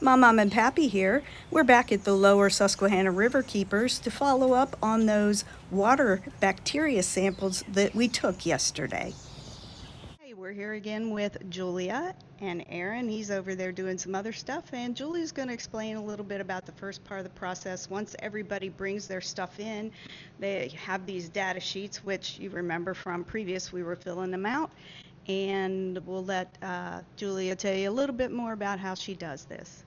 Mom and Pappy here. We're back at the Lower Susquehanna River Keepers to follow up on those water bacteria samples that we took yesterday. Hey, we're here again with Julia and Aaron. He's over there doing some other stuff, and Julia's going to explain a little bit about the first part of the process. Once everybody brings their stuff in, they have these data sheets, which you remember from previous, we were filling them out. And we'll let Julia tell you a little bit more about how she does this.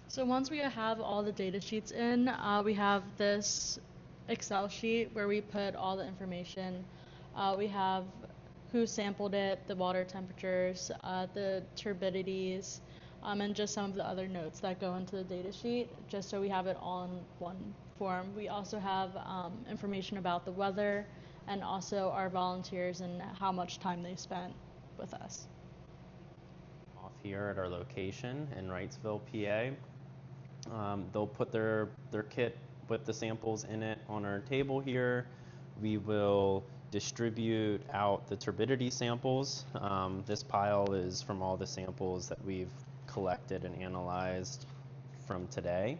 So once we have all the data sheets in, we have this Excel sheet where we put all the information. We have who sampled it, the water temperatures, the turbidities, and just some of the other notes that go into the data sheet, just so we have it all in one form. We also have information about the weather and also our volunteers and how much time they spent with us. Off here at our location in Wrightsville, PA. They'll put their kit with the samples in it on our table here. We will distribute out the turbidity samples. This pile is from all the samples that we've collected and analyzed from today.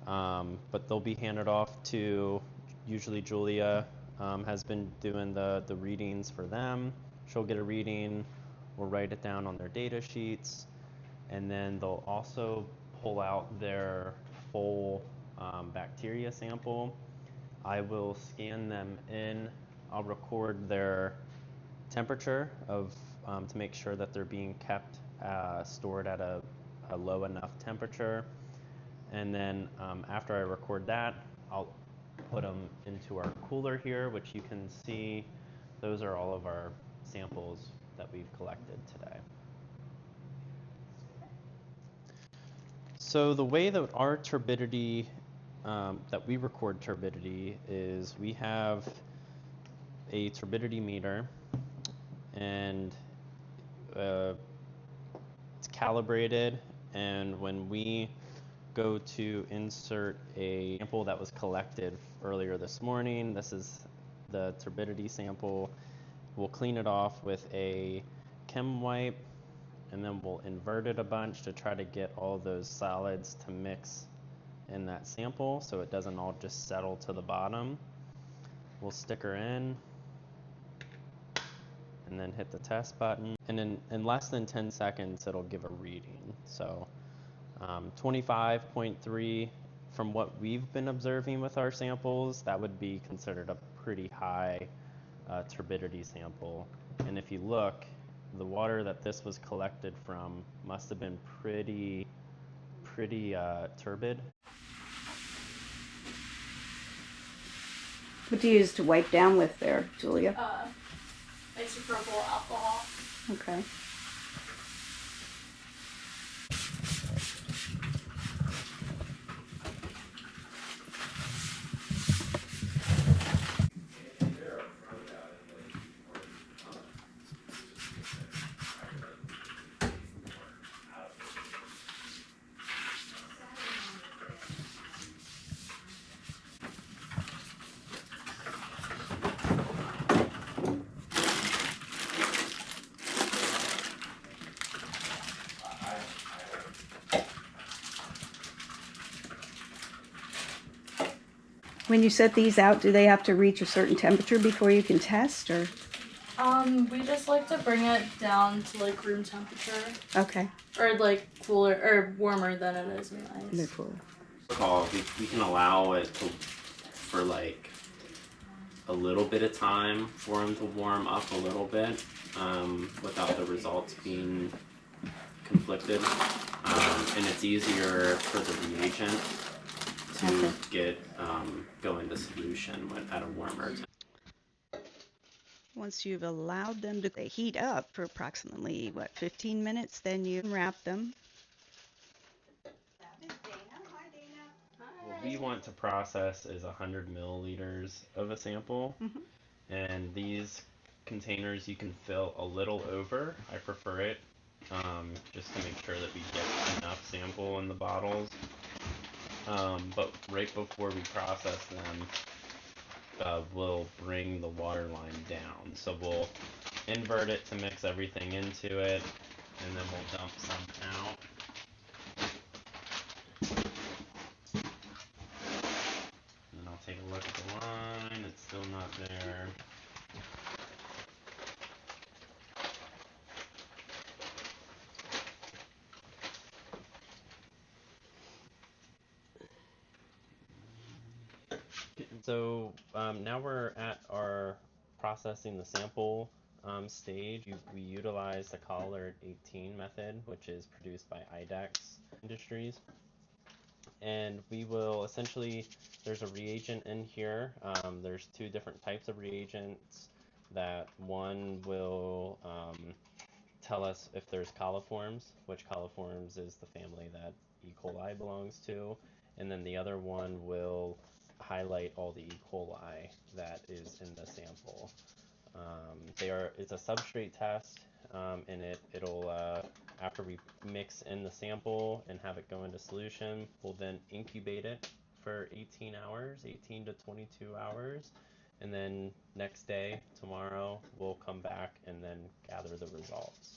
But they'll be handed off to, usually Julia has been doing the readings for them. She'll get a reading, we'll write it down on their data sheets, and then they'll also pull out their full bacteria sample. I will scan them in. I'll record their temperature to make sure that they're being kept stored at a low enough temperature. And then after I record that, I'll put them into our cooler here, which you can see. Those are all of our samples that we've collected today. So the way that our turbidity, that we record turbidity, is we have a turbidity meter, and it's calibrated, and when we go to insert a sample that was collected earlier this morning, this is the turbidity sample, we'll clean it off with a chem wipe, and then we'll invert it a bunch to try to get all those solids to mix in that sample so it doesn't all just settle to the bottom. We'll stick her in and then hit the test button, and in less than 10 seconds it'll give a reading. So 25.3, from what we've been observing with our samples, that would be considered a pretty high turbidity sample. And if you look, the water that this was collected from must have been pretty turbid. What do you use to wipe down with there, Julia? Isopropyl alcohol. Okay. When you set these out, do they have to reach a certain temperature before you can test, or? We just like to bring it down to like room temperature. Okay. Or like cooler or warmer than it is in They're ice. cool. We can allow it for like a little bit of time for them to warm up a little bit without the results being conflicted. And it's easier for the reagent to get go into solution at a warmer temperature. Once you've allowed them to heat up for approximately, 15 minutes, then you wrap them. What we want to process is 100 milliliters of a sample, and these containers you can fill a little over. I prefer it just to make sure that we get enough sample in the bottles. But right before we process them, we'll bring the water line down. So we'll invert it to mix everything into it, and then we'll dump some out. So now we're at our processing the sample stage. We utilize the Collard 18 method, which is produced by IDEX Industries. And we will essentially, there's a reagent in here. There's two different types of reagents. That one will tell us if there's coliforms, which coliforms is the family that E. coli belongs to, and then the other one will highlight all the E. coli that is in the sample. It's a substrate test, and it'll after we mix in the sample and have it go into solution, we'll then incubate it for 18 hours, 18 to 22 hours, and then next day, tomorrow, we'll come back and then gather the results.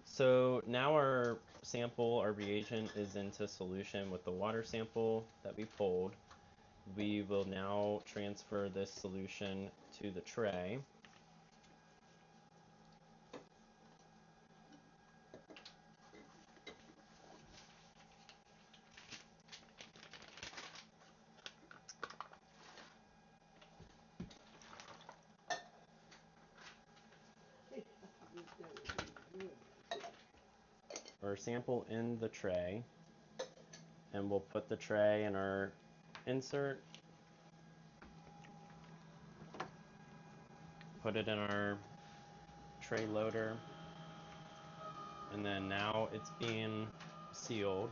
So now our sample, our reagent is into solution with the water sample that we pulled. We will now transfer this solution to the tray. Our sample in the tray, and we'll put the tray in our insert, put it in our tray loader, and then now it's being sealed.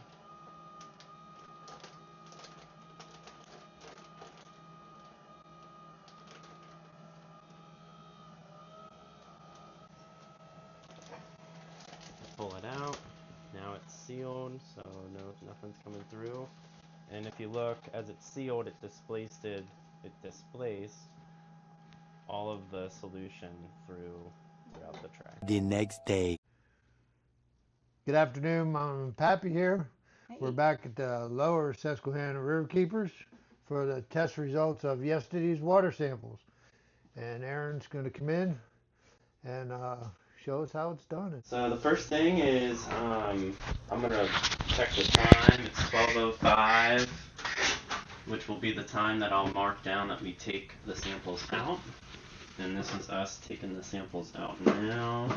Pull it out. Now it's sealed, so nothing's coming through. And if you look, as it's sealed, it displaced all of the solution throughout the tray. The next day. Good afternoon, Mom and Pappy here. Hey. We're back at the Lower Susquehanna River Keepers for the test results of yesterday's water samples. And Aaron's going to come in and show us how it's done. So the first thing is I'm going to check the time. It's 12:05, which will be the time that I'll mark down that we take the samples out. And this is us taking the samples out now.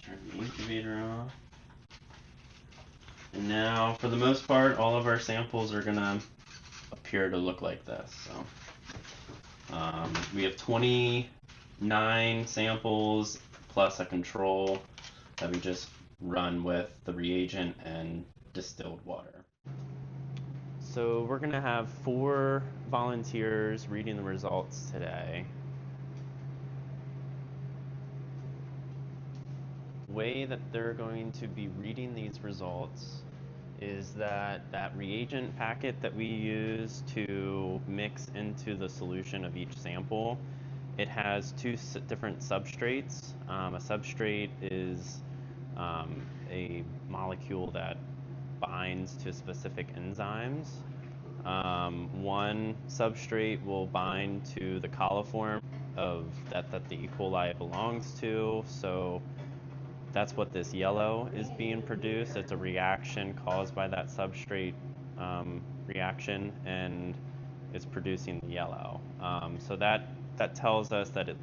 Turn the incubator off. And now, for the most part, all of our samples are going to appear to look like this. So we have 29 samples plus a control that we just run with the reagent and distilled water. So we're going to have 4 volunteers reading the results today. The way that they're going to be reading these results is that reagent packet that we use to mix into the solution of each sample, it has 2 different substrates. A substrate is a molecule that binds to specific enzymes. One substrate will bind to the coliform of that the E. coli belongs to. So that's what this yellow is being produced. It's a reaction caused by that substrate reaction, and it's producing the yellow. So that tells us that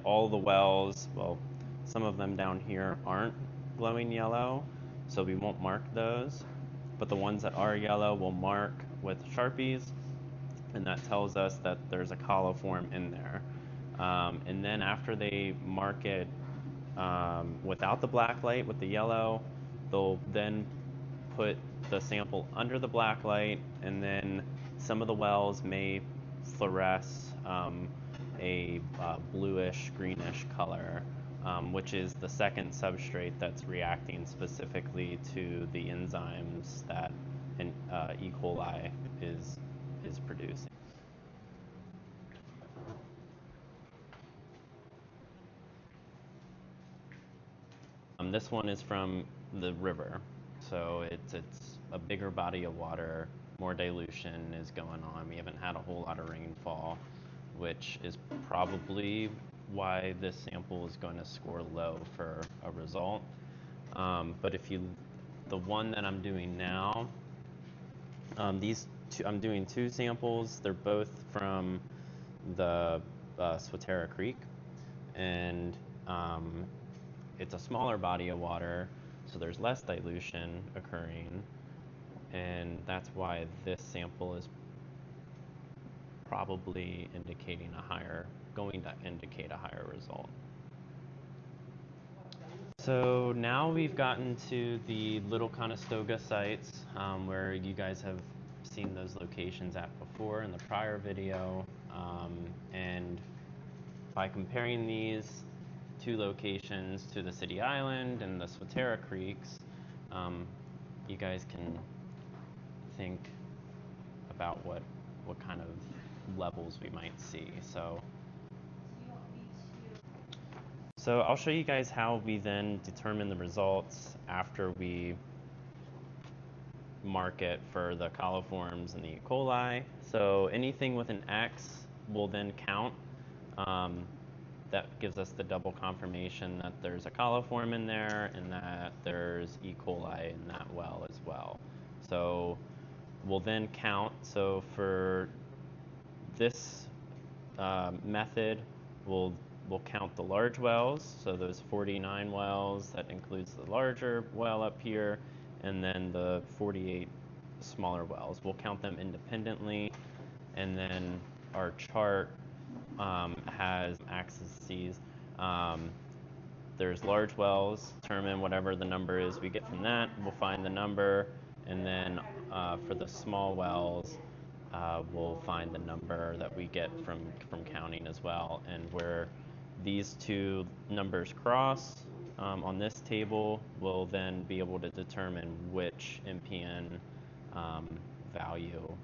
all the wells, well, some of them down here aren't glowing yellow, so we won't mark those. But the ones that are yellow, we'll mark with Sharpies, and that tells us that there's a coliform in there. And then after they mark it without the black light with the yellow, they'll then put the sample under the black light, and then some of the wells may fluoresce a bluish greenish color, which is the second substrate that's reacting specifically to the enzymes that E. coli is producing. This one is from the river, so it's a bigger body of water, more dilution is going on. We haven't had a whole lot of rainfall, which is probably why this sample is going to score low for a result. But the one that I'm doing now, I'm doing two samples. They're both from the Swatara Creek, and it's a smaller body of water, so there's less dilution occurring, and that's why this sample is probably going to indicate a higher result. So now we've gotten to the Little Conestoga sites, where you guys have seen those locations at before in the prior video, and by comparing these two locations to the City Island and the Swatara Creeks, you guys can think about what kind of levels we might see. So I'll show you guys how we then determine the results after we mark it for the coliforms and the E. coli. So anything with an X will then count. That gives us the double confirmation that there's a coliform in there and that there's E. coli in that well as well. So we'll then count. So for this method, we'll count the large wells, so those 49 wells, that includes the larger well up here, and then the 48 smaller wells. We'll count them independently, and then our chart has axes. There's large wells, determine whatever the number is we get from that, we'll find the number, and then for the small wells, we'll find the number that we get from counting as well. And where these two numbers cross on this table, we'll then be able to determine which MPN value.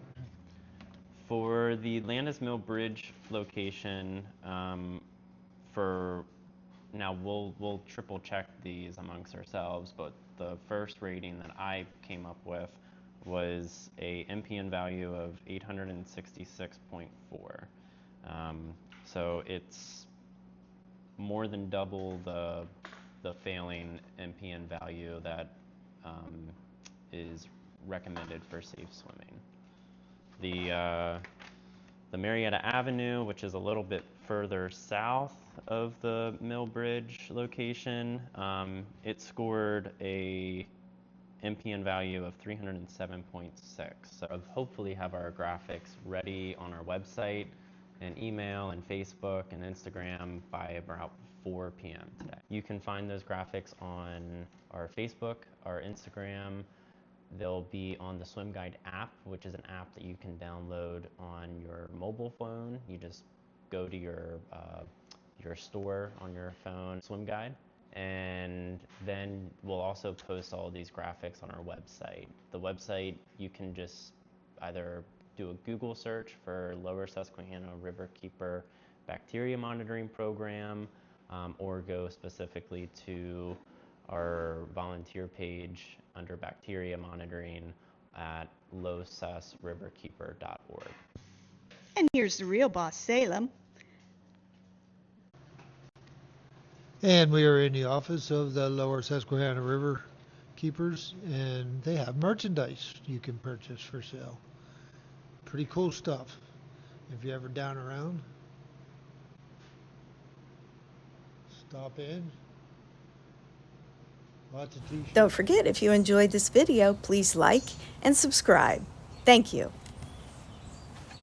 For the Landis Mill Bridge location, now we'll triple check these amongst ourselves, but the first rating that I came up with was a MPN value of 866.4. So it's more than double the failing MPN value that is recommended for safe swimming. The Marietta Avenue, which is a little bit further south of the Mill Bridge location, it scored a MPN value of 307.6. So I'll hopefully have our graphics ready on our website and email and Facebook and Instagram by about 4 p.m. today. You can find those graphics on our Facebook, our Instagram. They'll be on the Swim Guide app, which is an app that you can download on your mobile phone. You just go to your store on your phone, Swim Guide, and then we'll also post all these graphics on our website. The website, you can just either do a Google search for Lower Susquehanna Riverkeeper Bacteria Monitoring Program, or go specifically to our volunteer page under bacteria monitoring at lowsusriverkeeper.org. And here's the real boss, Salem. And we are in the office of the Lower Susquehanna River Keepers, and they have merchandise you can purchase for sale. Pretty cool stuff. If you're ever down around, stop in. Lots of t-shirts. Don't forget, if you enjoyed this video, please like and subscribe. Thank you.